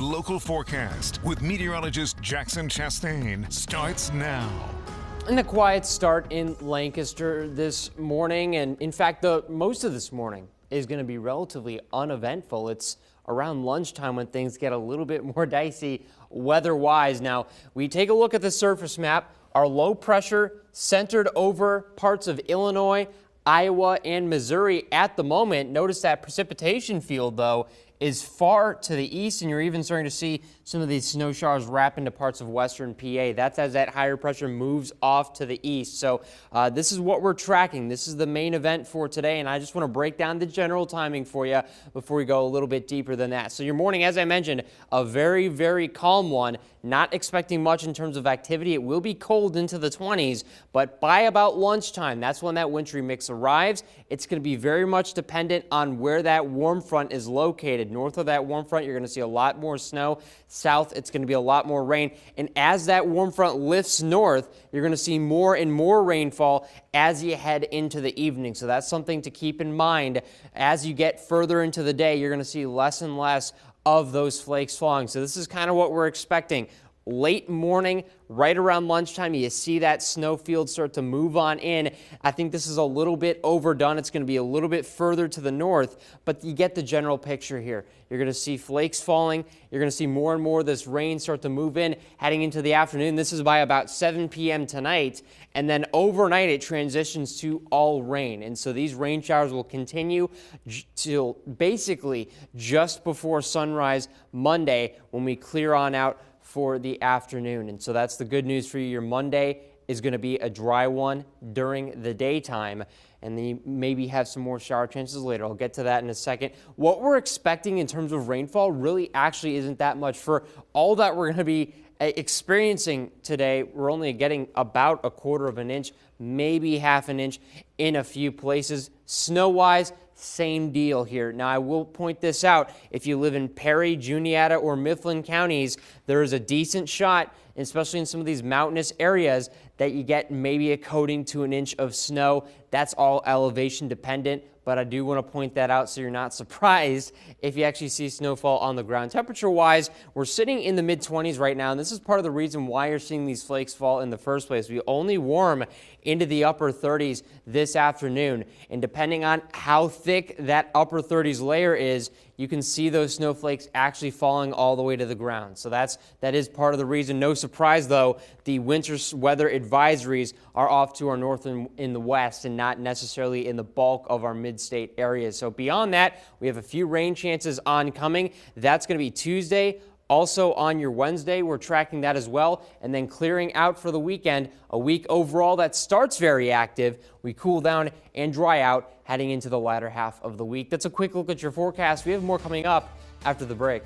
local forecast with meteorologist Jackson Chastain starts now. And a quiet start in Lancaster this morning, and in fact, most of this morning is going to be relatively uneventful. It's around lunchtime when things get a little bit more dicey weather-wise. Now, we take a look at the surface map. Our low pressure centered over parts of Illinois, Iowa, and Missouri at the moment. Notice that precipitation field, though, is far to the east, and you're even starting to see some of these snow showers wrap into parts of western PA. That's as that higher pressure moves off to the east. So this is what we're tracking. This is the main event for today, and I just want to break down the general timing for you before we go a little bit deeper than that. So your morning, as I mentioned, a very, very calm one. Not expecting much in terms of activity. It will be cold into the 20s, but by about lunchtime, that's when that wintry mix arrives. It's going to be very much dependent on where that warm front is located. North of that warm front, you're going to see a lot more snow. South, it's going to be a lot more rain. And as that warm front lifts north, you're going to see more and more rainfall as you head into the evening. So that's something to keep in mind. As you get further into the day, you're going to see less and less of those flakes falling. So this is kind of what we're expecting. Late morning, right around lunchtime, you see that snow field start to move on in. I think this is a little bit overdone. It's going to be a little bit further to the north, but you get the general picture here. You're going to see flakes falling. You're going to see more and more of this rain start to move in heading into the afternoon. This is by about 7 p.m. tonight, and then overnight it transitions to all rain. And so these rain showers will continue till basically just before sunrise Monday when we clear on out for the afternoon. And so that's the good news for you. Your Monday is going to be a dry one during the daytime, and then you maybe have some more shower chances later. I'll get to that in a second. What we're expecting in terms of rainfall really actually isn't that much. For all that we're going to be experiencing today, we're only getting about 1/4 of an inch, maybe half an inch in a few places. Snow-wise, same deal here. Now, I will point this out. If you live in Perry, Juniata, or Mifflin counties, there is a decent shot, especially in some of these mountainous areas, that you get maybe a coating to an inch of snow. That's all elevation dependent, but I do want to point that out so you're not surprised if you actually see snowfall on the ground. Temperature-wise, we're sitting in the mid-20s right now, and this is part of the reason why you're seeing these flakes fall in the first place. We only warm into the upper 30s this afternoon, and depending on how thick that upper 30s layer is, you can see those snowflakes actually falling all the way to the ground. So that is part of the reason. No surprise, though, the winter weather advisories are off to our north and in the west and not necessarily in the bulk of our mid-state areas. So beyond that, we have a few rain chances oncoming. That's going to be Tuesday. Also on your Wednesday, we're tracking that as well, and then clearing out for the weekend. A week overall that starts very active. We cool down and dry out heading into the latter half of the week. That's a quick look at your forecast. We have more coming up after the break.